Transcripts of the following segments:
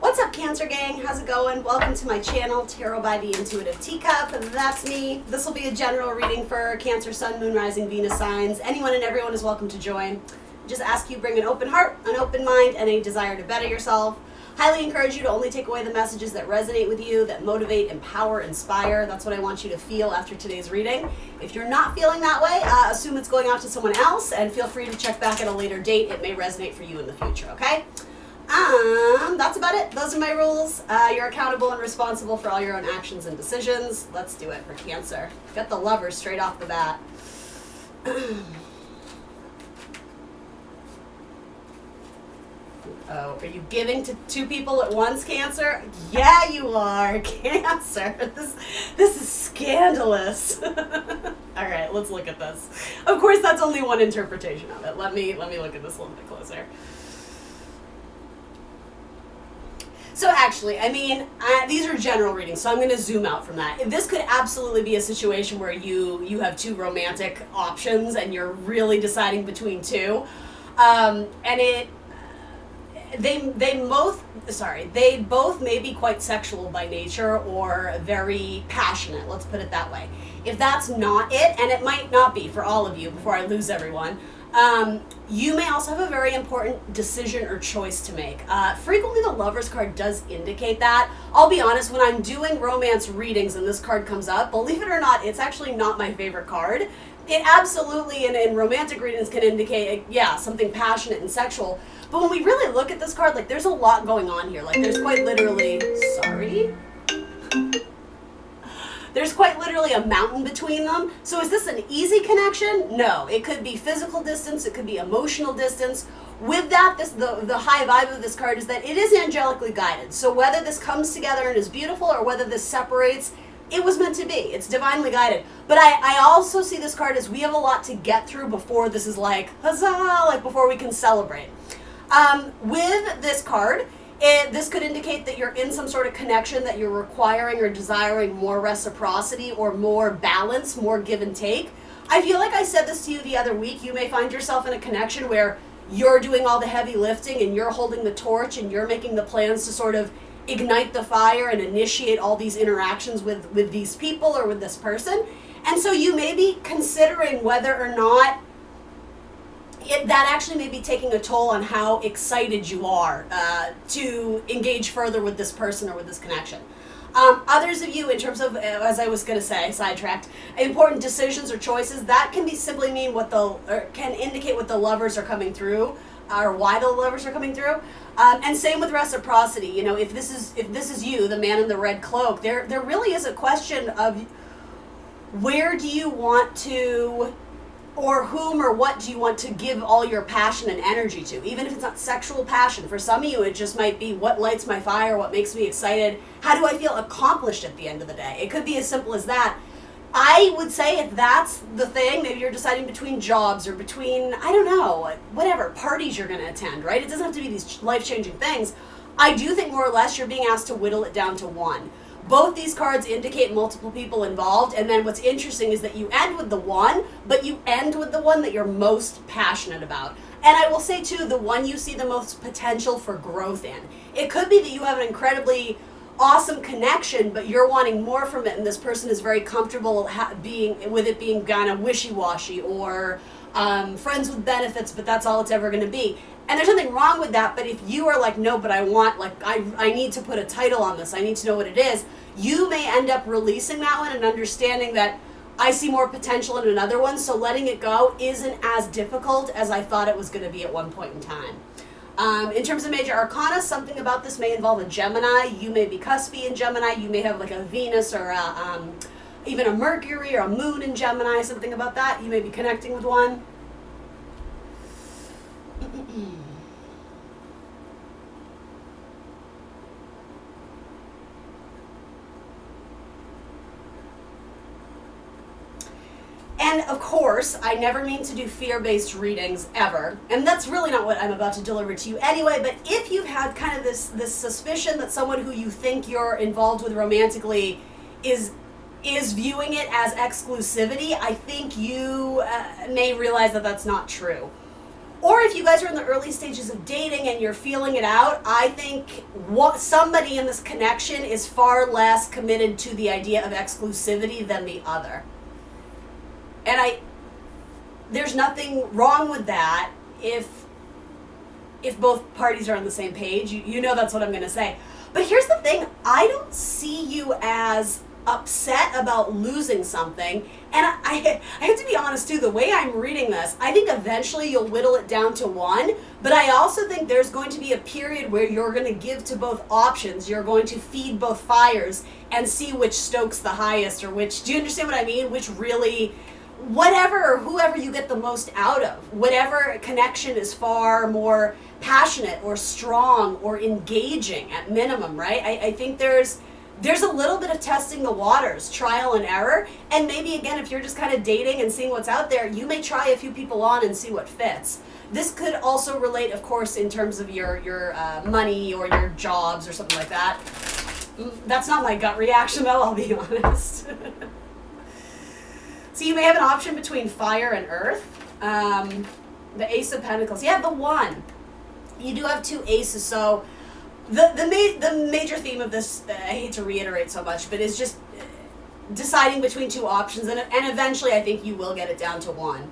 What's up, Cancer Gang? How's it going? Welcome to my channel, Tarot by the Intuitive Teacup. That's me. This will be a general reading for Cancer, Sun, Moon, Rising, Venus signs. Anyone and everyone is welcome to join. Just ask you bring an open heart, an open mind, and a desire to better yourself. Highly encourage you to only take away the messages that resonate with you, that motivate, empower, inspire. That's what I want you to feel after today's reading. If you're not feeling that way, assume it's going out to someone else, and feel free to check back at a later date. It may resonate for you in the future, okay? That's about it. Those are my rules. You're accountable and responsible for all your own actions and decisions. Let's do it for Cancer. Get the Lovers straight off the bat. Oh, are you giving to two people at once, Cancer? Yeah, you are, Cancer. This is scandalous. All right, let's look at this. Of course, that's only one interpretation of it. Let me look at this a little bit closer. So actually, I mean, these are general readings, so I'm going to zoom out from that. This could absolutely be a situation where you have two romantic options and you're really deciding between two, and they both may be quite sexual by nature or very passionate, let's put it that way. If that's not it, and it might not be for all of you before I lose everyone, you may also have a very important decision or choice to make. Frequently the Lovers card does indicate that. I'll be honest, when I'm doing romance readings and this card comes up, believe it or not, it's actually not my favorite card. It absolutely, in romantic readings, can indicate, yeah, something passionate and sexual. But when we really look at this card, like, there's a lot going on here. Like, there's quite literally, there's quite literally a mountain between them. So is this an easy connection? No. It could be physical distance. It could be emotional distance. With that, the high vibe of this card is that it is angelically guided. So whether this comes together and is beautiful or whether this separates, it was meant to be. It's divinely guided. But I also see this card as we have a lot to get through before this is like, huzzah, like before we can celebrate. With this card, this could indicate that you're in some sort of connection that you're requiring or desiring more reciprocity or more balance, more give and take. I feel like I said this to you the other week. You may find yourself in a connection where you're doing all the heavy lifting and you're holding the torch and you're making the plans to sort of ignite the fire and initiate all these interactions with these people or with this person. And so you may be considering whether or not that actually may be taking a toll on how excited you are to engage further with this person or with this connection. Others of you, in terms of, as I was going to say, sidetracked, important decisions or choices, that can be simply mean can indicate what the Lovers are coming through, or why the Lovers are coming through. And same with reciprocity. You know, if this is you, the man in the red cloak, there really is a question of where do you want to, or whom or what do you want to give all your passion and energy to? Even if it's not sexual passion. For some of you, it just might be what lights my fire, what makes me excited, how do I feel accomplished at the end of the day? It could be as simple as that. I would say if that's the thing, maybe you're deciding between jobs or between, I don't know, whatever, parties you're going to attend, right? It doesn't have to be these life-changing things. I do think more or less you're being asked to whittle it down to one. Both these cards indicate multiple people involved, and then what's interesting is that you end with the one, but you end with the one that you're most passionate about. And I will say, too, the one you see the most potential for growth in. It could be that you have an incredibly awesome connection, but you're wanting more from it, and this person is very comfortable being kind of wishy-washy or friends with benefits, but that's all it's ever going to be. And there's nothing wrong with that, but if you are like, no, but I want, like, I need to put a title on this, I need to know what it is, you may end up releasing that one and understanding that I see more potential in another one, so letting it go isn't as difficult as I thought it was going to be at one point in time. In terms of major arcana, something about this may involve a Gemini. You may be cuspy in Gemini. You may have like a Venus or even a Mercury or a Moon in Gemini, something about that. You may be connecting with one. And of course, I never mean to do fear-based readings ever, and that's really not what I'm about to deliver to you anyway, but if you've had kind of this suspicion that someone who you think you're involved with romantically is viewing it as exclusivity, I think you may realize that that's not true. Or if you guys are in the early stages of dating and you're feeling it out, I think somebody in this connection is far less committed to the idea of exclusivity than the other. And there's nothing wrong with that if both parties are on the same page. You know that's what I'm going to say. But here's the thing. I don't see you as upset about losing something. And I have to be honest too, the way I'm reading this, I think eventually you'll whittle it down to one, but I also think there's going to be a period where you're going to give to both options. You're going to feed both fires and see which stokes the highest, or which, do you understand what I mean? Which really, whatever or whoever you get the most out of, whatever connection is far more passionate or strong or engaging at minimum, right? I think there's a little bit of testing the waters, trial and error, and maybe again, if you're just kind of dating and seeing what's out there, you may try a few people on and see what fits. This could also relate, of course, in terms of your money or your jobs or something like that. That's not my gut reaction though, I'll be honest. So you may have an option between fire and earth. The Ace of Pentacles, yeah, the one. You do have two aces, so the major theme of this, I hate to reiterate so much, but is just deciding between two options, and eventually I think you will get it down to one.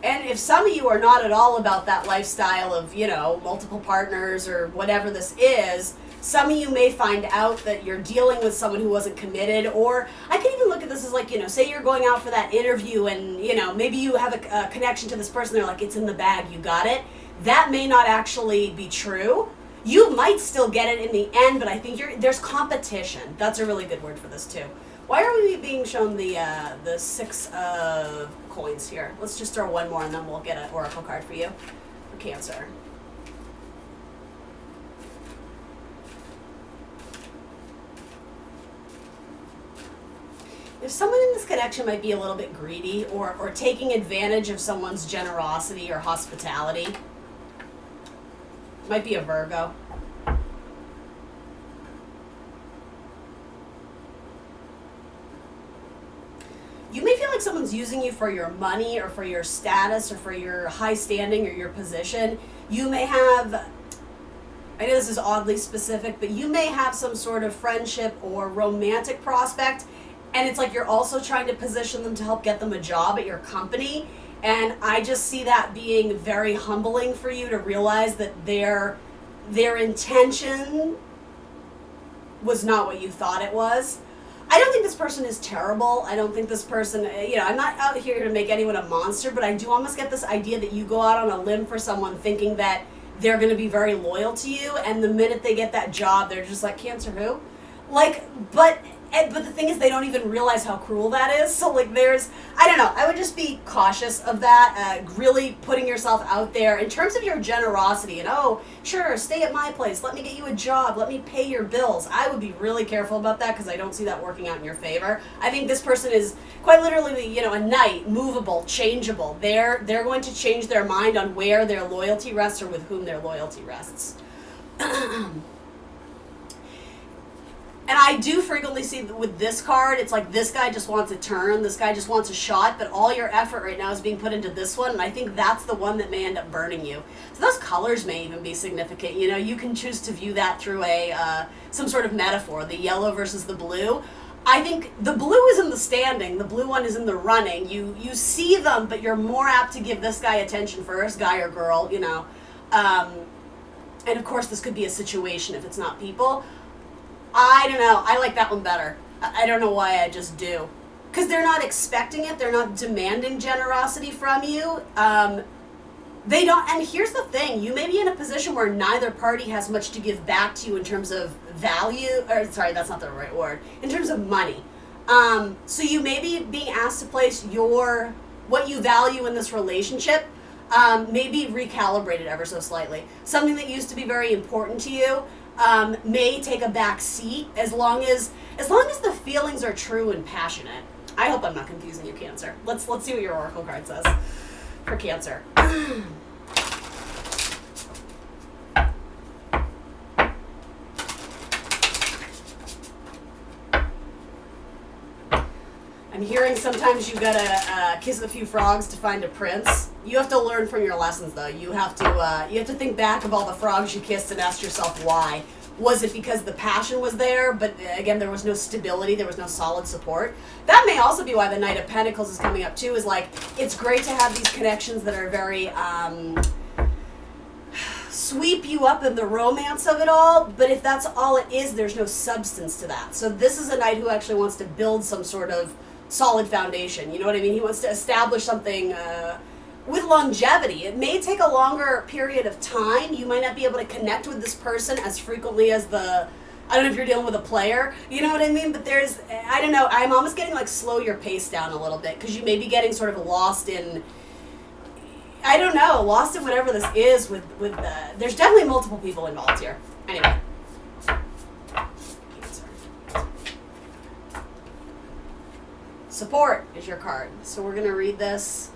And if some of you are not at all about that lifestyle of, multiple partners or whatever this is, some of you may find out that you're dealing with someone who wasn't committed, or I can even look at this as like, say you're going out for that interview and, maybe you have a connection to this person, they're like, it's in the bag, you got it. That may not actually be true. You might still get it in the end, but I think there's competition. That's a really good word for this too. Why are we being shown the Six of Coins here? Let's just throw one more and then we'll get an oracle card for you for Cancer. If someone in this connection might be a little bit greedy or taking advantage of someone's generosity or hospitality, might be a Virgo. You may feel like someone's using you for your money or for your status or for your high standing or your position. You may have, I know this is oddly specific, but you may have some sort of friendship or romantic prospect, and it's like you're also trying to position them to help get them a job at your company. And I just see that being very humbling for you to realize that their intention was not what you thought it was. I don't think this person is terrible. I don't think this person, I'm not out here to make anyone a monster, but I do almost get this idea that you go out on a limb for someone thinking that they're going to be very loyal to you, and the minute they get that job, they're just like, Cancer who? But the thing is, they don't even realize how cruel that is. So, I don't know. I would just be cautious of that, really putting yourself out there in terms of your generosity. And, oh, sure, stay at my place. Let me get you a job. Let me pay your bills. I would be really careful about that because I don't see that working out in your favor. I think this person is quite literally, a knight, movable, changeable. They're going to change their mind on where their loyalty rests or with whom their loyalty rests. And I do frequently see with this card, it's like this guy just wants a turn, this guy just wants a shot, but all your effort right now is being put into this one, and I think that's the one that may end up burning you. So those colors may even be significant. You can choose to view that through some sort of metaphor, the yellow versus the blue. I think the blue is in the standing, the blue one is in the running. You see them, but you're more apt to give this guy attention first, guy or girl, and of course this could be a situation if it's not people. I don't know. I like that one better. I don't know why, I just do. Because they're not expecting it. They're not demanding generosity from you. They don't. And here's the thing. You may be in a position where neither party has much to give back to you in terms of value. Or, sorry, that's not the right word. In terms of money. So you may be being asked to place what you value in this relationship, maybe recalibrated ever so slightly. Something that used to be very important to you may take a back seat as long as the feelings are true and passionate. I hope I'm not confusing you, Cancer. Let's see what your oracle card says for Cancer. I'm hearing sometimes you gotta kiss a few frogs to find a prince. You have to learn from your lessons, though. You have to think back of all the frogs you kissed and ask yourself why. Was it because the passion was there, but again, there was no stability, there was no solid support? That may also be why the Knight of Pentacles is coming up too, is like, it's great to have these connections that are very, sweep you up in the romance of it all, but if that's all it is, there's no substance to that. So this is a knight who actually wants to build some sort of solid foundation, you know what I mean? He wants to establish something, with longevity. It may take a longer period of time. You might not be able to connect with this person as frequently as I don't know if you're dealing with a player, you know what I mean? But I don't know, I'm almost getting like slow your pace down a little bit, because you may be getting sort of lost in, I don't know, lost in whatever this is with there's definitely multiple people involved here. Anyway. Support is your card. So we're going to read this.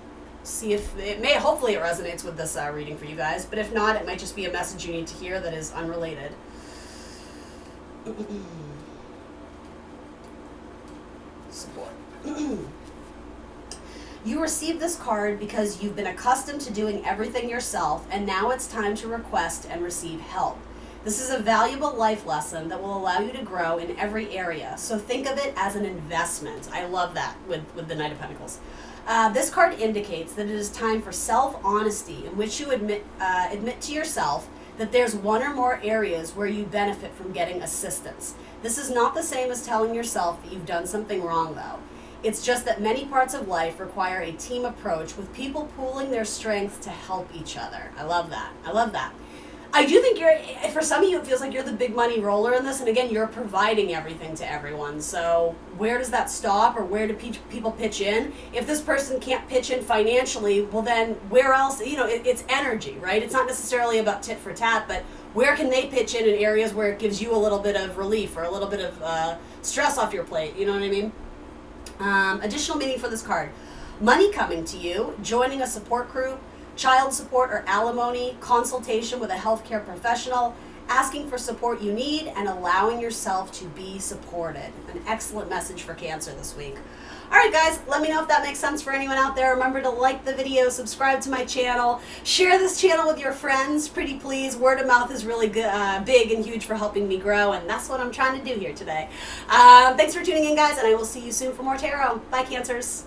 See if hopefully it resonates with this reading for you guys, but if not, it might just be a message you need to hear that is unrelated. Support. You received this card because you've been accustomed to doing everything yourself, and now it's time to request and receive help. This is a valuable life lesson that will allow you to grow in every area, so think of it as an investment. I love that with the Knight of Pentacles. This card indicates that it is time for self-honesty, in which you admit to yourself that there's one or more areas where you benefit from getting assistance. This is not the same as telling yourself that you've done something wrong, though. It's just that many parts of life require a team approach with people pooling their strengths to help each other. I love that. I love that. I do think for some of you, it feels like you're the big money roller in this, and again, you're providing everything to everyone. So where does that stop, or where do people pitch in? If this person can't pitch in financially, well then where else? You know, it's energy, right? It's not necessarily about tit for tat, but where can they pitch in areas where it gives you a little bit of relief or a little bit of stress off your plate, you know what I mean? Additional meaning for this card. Money coming to you, joining a support group, child support or alimony, consultation with a healthcare professional, asking for support you need, and allowing yourself to be supported. An excellent message for Cancer this week. All right, guys, let me know if that makes sense for anyone out there. Remember to like the video, subscribe to my channel, share this channel with your friends, pretty please. Word of mouth is really good, big and huge for helping me grow, and that's what I'm trying to do here today. Thanks for tuning in, guys, and I will see you soon for more tarot. Bye, Cancers.